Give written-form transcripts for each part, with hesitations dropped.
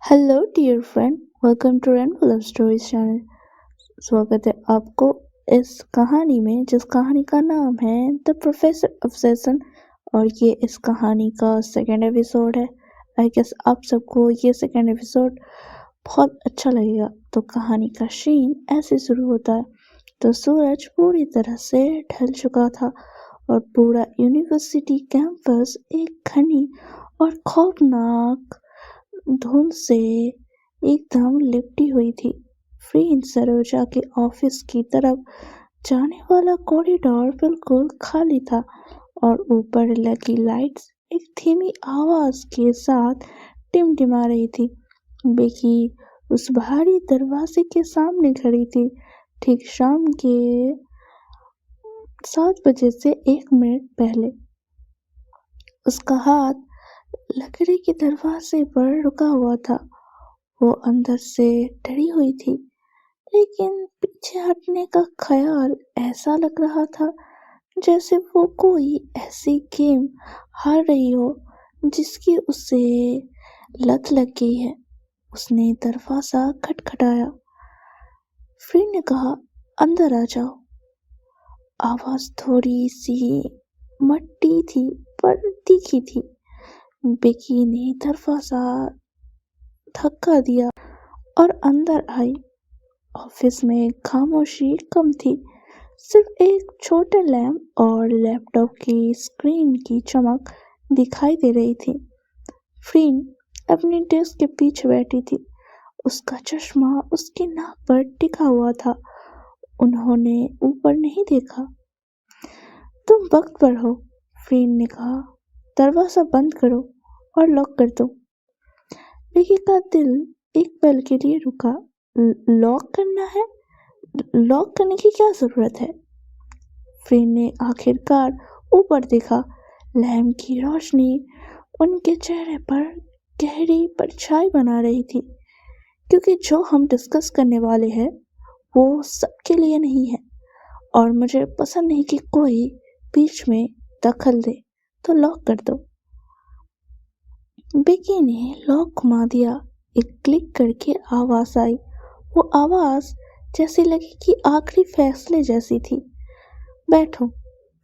Hello dear friend, welcome to rainbow love stories channel. स्वागत है आपको इस कहानी में जिस कहानी का नाम है द प्रोफेसर ऑब्सेशन। और ये इस कहानी का सेकंड एपिसोड है। आई गेस आप सबको ये सेकंड एपिसोड बहुत अच्छा लगेगा। तो कहानी का सीन ऐसे शुरू होता है। तो सूरज पूरी तरह से ढल चुका था और पूरा यूनिवर्सिटी कैंपस एक घनी और खौफनाक धुंध से एकदम लिपटी हुई थी। फ्रीन सरोजा के ऑफिस की तरफ जाने वाला कॉरिडोर बिल्कुल खाली था और ऊपर लगी लाइट्स एक धीमी आवाज के साथ टिमटिमा रही थी। बेकी उस भारी दरवाजे के सामने खड़ी थी, ठीक शाम के 7 बजे से 1 मिनट पहले। उसका हाथ लकड़ी के दरवाजे पर रुका हुआ था। वो अंदर से डरी हुई थी, लेकिन पीछे हटने का ख्याल ऐसा लग रहा था जैसे वो कोई ऐसी गेम हार रही हो जिसकी उसे लत लग गई है। उसने दरवाजा खटखटाया। फ्रेंड ने कहा, अंदर आ जाओ। आवाज थोड़ी सी मट्टी थी पर तीखी थी। बेकी ने दरवाजा धक्का दिया और अंदर आई। ऑफिस में खामोशी कम थी, सिर्फ एक छोटा लैंप और लैपटॉप की स्क्रीन की चमक दिखाई दे रही थी। फ्रीन अपनी डेस्क के पीछे बैठी थी। उसका चश्मा उसकी नाक पर टिका हुआ था। उन्होंने ऊपर नहीं देखा। तुम वक्त पर हो, फ्रीन ने कहा। दरवाजा बंद करो और लॉक कर दो। बेकी का दिल एक पल के लिए रुका। लॉक करना है? लॉक करने की क्या जरूरत है? फ्रेंड ने आखिरकार ऊपर देखा। लैम्प की रोशनी उनके चेहरे पर गहरी परछाई बना रही थी, क्योंकि जो हम डिस्कस करने वाले हैं वो सबके लिए नहीं है और मुझे पसंद नहीं कि कोई बीच में दखल दे, तो लॉक कर दो। बेकी ने लॉक घुमा दिया। एक क्लिक करके आवाज आई। वो आवाज जैसे लगी कि आखिरी फैसले जैसी थी। बैठो,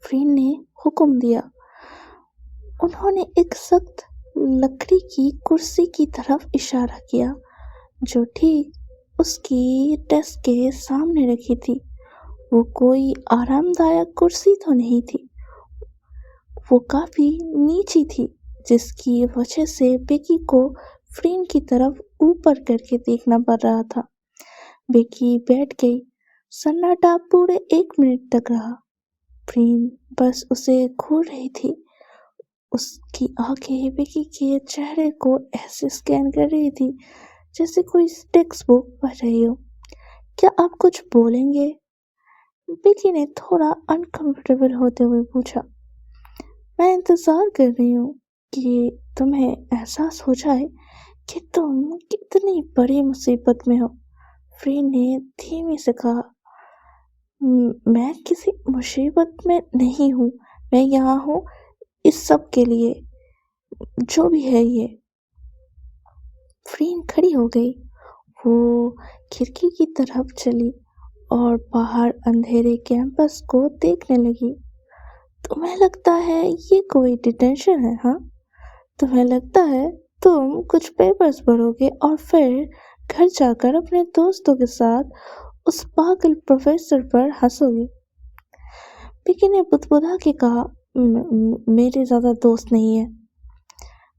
फ्रेंड ने हुक्म दिया। उन्होंने एक सख्त लकड़ी की कुर्सी की तरफ इशारा किया जो ठीक उसकी डेस्क के सामने रखी थी। वो कोई आरामदायक कुर्सी तो नहीं थी, वो काफी नीची थी, जिसकी वजह से बेकी को फ्रेंड की तरफ ऊपर करके देखना पड़ रहा था। बेकी बैठ गई। सन्नाटा पूरे 1 मिनट तक रहा। फ्रेंड बस उसे घूर रही थी। उसकी आंखें बेकी के चेहरे को ऐसे स्कैन कर रही थी जैसे कोई टेक्स्ट बुक पढ़ रही हो। क्या आप कुछ बोलेंगे? बेकी ने थोड़ा अनकंफर्टेबल होते हुए पूछा। मैं इंतजार कर रही हूँ कि तुम्हें एहसास हो जाए कि तुम कितनी बड़ी मुसीबत में हो, फ्रेंड ने धीमे से कहा। मैं किसी मुसीबत में नहीं हूँ, मैं यहाँ हूँ इस सब के लिए, जो भी है ये। फ्रेंड खड़ी हो गई। वो खिड़की की तरफ चली और बाहर अंधेरे कैंपस को देखने लगी। तुम्हें लगता है ये कोई डिटेंशन है? हाँ, तुम्हें लगता है तुम कुछ पेपर्स भरोगे और फिर घर जाकर अपने दोस्तों के साथ उस पागल प्रोफेसर पर हंसोगे? बेकी ने बुदबुदा के कहा, मेरे ज्यादा दोस्त नहीं है।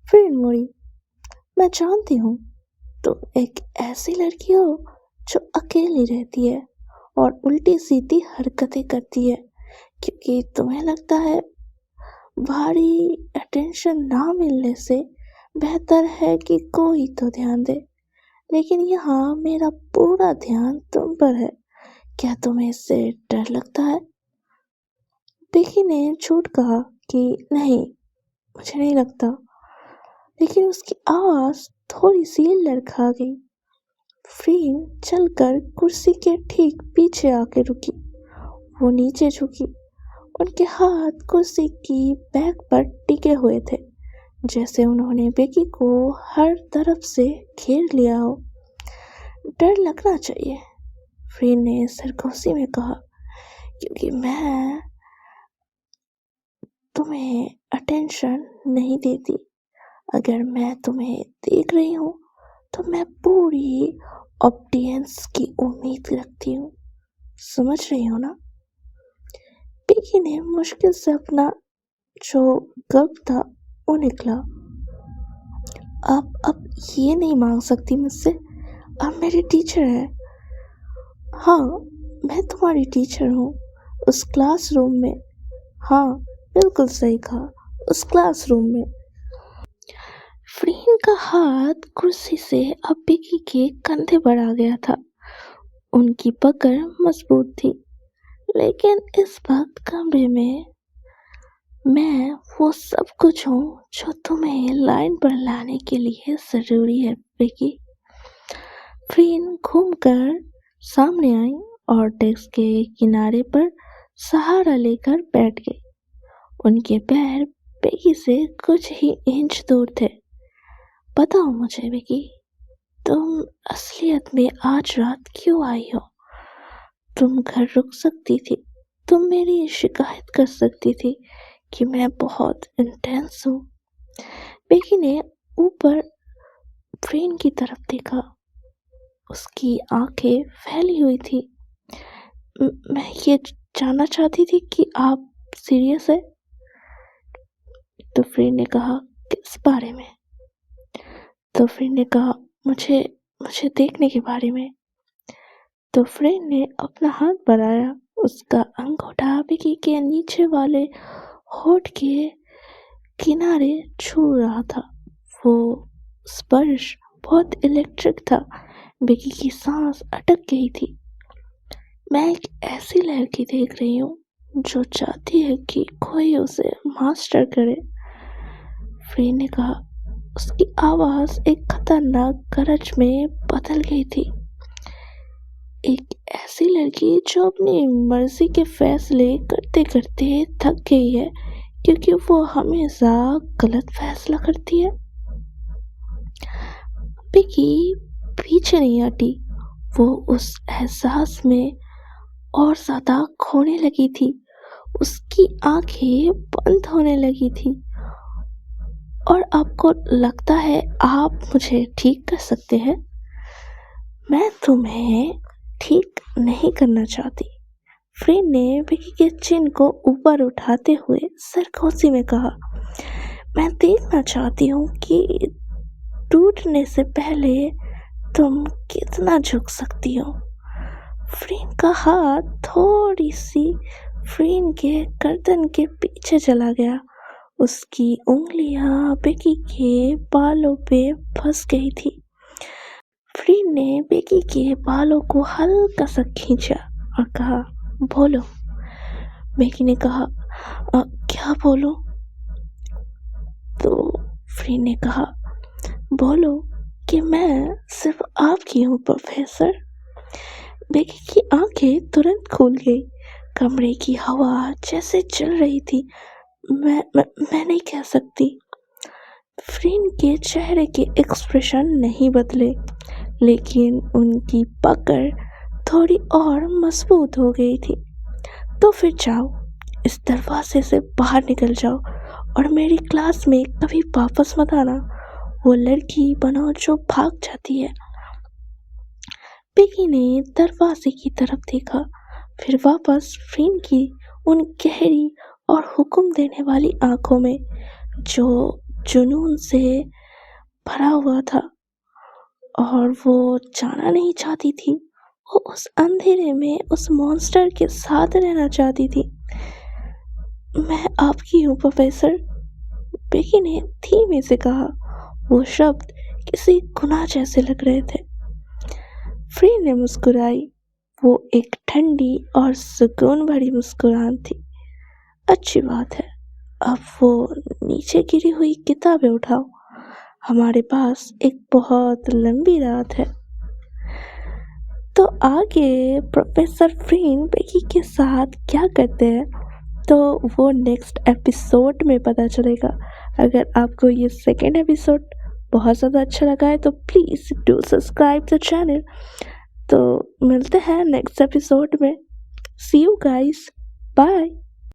फिर मुड़ी। मैं जानती हूँ तुम एक ऐसी लड़की हो जो अकेली रहती है और उल्टी सीधी हरकतें करती है, क्योंकि तुम्हें लगता है भारी अटेंशन ना मिलने से बेहतर है कि कोई तो ध्यान दे। लेकिन यहाँ मेरा पूरा ध्यान तुम पर है। क्या तुम्हें इससे डर लगता है? बेकी ने झूठ कहा कि नहीं, मुझे नहीं लगता, लेकिन उसकी आवाज थोड़ी सी लड़खड़ा गई। फ्रेंड चलकर कुर्सी के ठीक पीछे आके रुकी। वो नीचे झुकी। उनके हाथ कुर्सी की बैक पर टिके हुए थे, جیسے انہوں نے بیکی کو ہر طرف سے گھیر لیا ہو۔ ڈر لگنا چاہیے، فرین نے سرگوشی میں کہا، کیونکہ میں تمہیں اٹینشن نہیں دیتی۔ اگر میں تمہیں دیکھ رہی ہوں تو میں پوری آڈینس کی امید رکھتی ہوں، سمجھ رہی ہو نا؟ بیکی نے مشکل سے اپنا جو گلپ تھا وہ نکلا۔ آپ اب یہ نہیں مانگ سکتی مجھ سے، آپ میری ٹیچر ہیں۔ ہاں، میں تمہاری ٹیچر ہوں، اس کلاس روم میں۔ ہاں، بالکل صحیح کہا، اس کلاس روم میں۔ فرین کا ہاتھ کرسی سے اب بیکی کے کندھے پر آ گیا تھا۔ ان کی پکڑ مضبوط تھی، لیکن اس وقت کمرے میں وہ سب کچھ ہوں جو تمہیں لائن پر لانے کے لیے ضروری ہے بیکی۔ فرین گھوم کر سامنے آئی اور ڈیسک کے کنارے پر سہارا لے کر بیٹھ گئی۔ ان کے پیر بیکی سے کچھ ہی انچ دور تھے۔ بتاؤ مجھے بیکی، تم اصلیت میں آج رات کیوں آئی ہو؟ تم گھر رک سکتی تھی، تم میری شکایت کر سکتی تھی کہ میں بہت انٹینس ہوں۔ بیکی نے اوپر فرین کی طرف دیکھا، اس کی آنکھیں پھیلی ہوئی تھی۔ میں یہ جاننا چاہتی تھی کہ آپ سیریس ہیں؟ تو فرین نے کہا، کس بارے میں؟ تو فرین نے کہا، مجھے دیکھنے کے بارے میں۔ تو فرین نے اپنا ہاتھ بڑھایا، اس کا انگوٹھا بیکی کے نیچے والے ہونٹ کے کنارے چھو رہا تھا۔ وہ اسپرش بہت الیکٹرک تھا، بیکی کی سانس اٹک گئی تھی۔ میں ایک ایسی لڑکی دیکھ رہی ہوں جو چاہتی ہے کہ کوئی اسے ماسٹر کرے، فرین نے کہا۔ اس کی آواز ایک خطرناک گرج میں بدل گئی تھی۔ ایک ایسی لڑکی جو اپنی مرضی کے فیصلے کرتے کرتے تھک گئی ہے کیونکہ وہ ہمیشہ غلط فیصلہ کرتی ہے۔ بیکی پیچھے نہیں ہٹی، وہ اس احساس میں اور زیادہ کھونے لگی تھی۔ اس کی آنکھیں بند ہونے لگی تھی۔ اور آپ کو لگتا ہے آپ مجھے ٹھیک کر سکتے ہیں؟ میں تمہیں ٹھیک نہیں کرنا چاہتی، فرین نے بیکی کے چین کو اوپر اٹھاتے ہوئے سرگوشی میں کہا۔ میں دیکھنا چاہتی ہوں کہ ٹوٹنے سے پہلے تم کتنا جھک سکتی ہو۔ فرین کا ہاتھ تھوڑی سی فرین کے گردن کے پیچھے چلا گیا۔ اس کی انگلیاں بیکی کے بالوں پہ پھنس گئی تھی۔ فرین نے بیکی کے بالوں کو ہلکا سا کھینچا اور کہا، بولو۔ بیکی نے کہا، کیا بولوں؟ تو فرین نے کہا، بولو کہ میں صرف آپ کی ہوں پروفیسر۔ بیکی کی آنکھیں ترنت کھل گئی۔ کمرے کی ہوا جیسے چل رہی تھی۔ میں نہیں کہہ سکتی۔ فرین کے چہرے کے ایکسپریشن نہیں بدلے، لیکن ان کی پکڑ تھوڑی اور مضبوط ہو گئی تھی۔ تو پھر جاؤ، اس دروازے سے باہر نکل جاؤ اور میری کلاس میں کبھی واپس مت آنا۔ وہ لڑکی بنو جو بھاگ جاتی ہے۔ بیکی نے دروازے کی طرف دیکھا، پھر واپس فرین کی ان گہری اور حکم دینے والی آنکھوں میں جو جنون سے بھرا ہوا تھا، اور وہ جانا نہیں چاہتی تھی۔ وہ اس اندھیرے میں اس مانسٹر کے ساتھ رہنا چاہتی تھی۔ میں آپ کی ہوں پروفیسر، بیکی نے دھیمے سے کہا۔ وہ شبد کسی گناہ جیسے لگ رہے تھے۔ فرین نے مسکرائی۔ وہ ایک ٹھنڈی اور سکون بھری مسکراہٹ تھی۔ اچھی بات ہے، اب وہ نیچے گری ہوئی کتابیں اٹھاؤ، ہمارے پاس ایک بہت لمبی رات ہے۔ تو آگے پروفیسر فرین بیکی کے ساتھ کیا کرتے ہیں تو وہ نیکسٹ ایپیسوڈ میں پتہ چلے گا۔ اگر آپ کو یہ سیکنڈ ایپیسوڈ بہت زیادہ اچھا لگا ہے تو please do subscribe the channel. تو ملتے ہیں نیکسٹ ایپیسوڈ میں. سی یو گائز. بائے.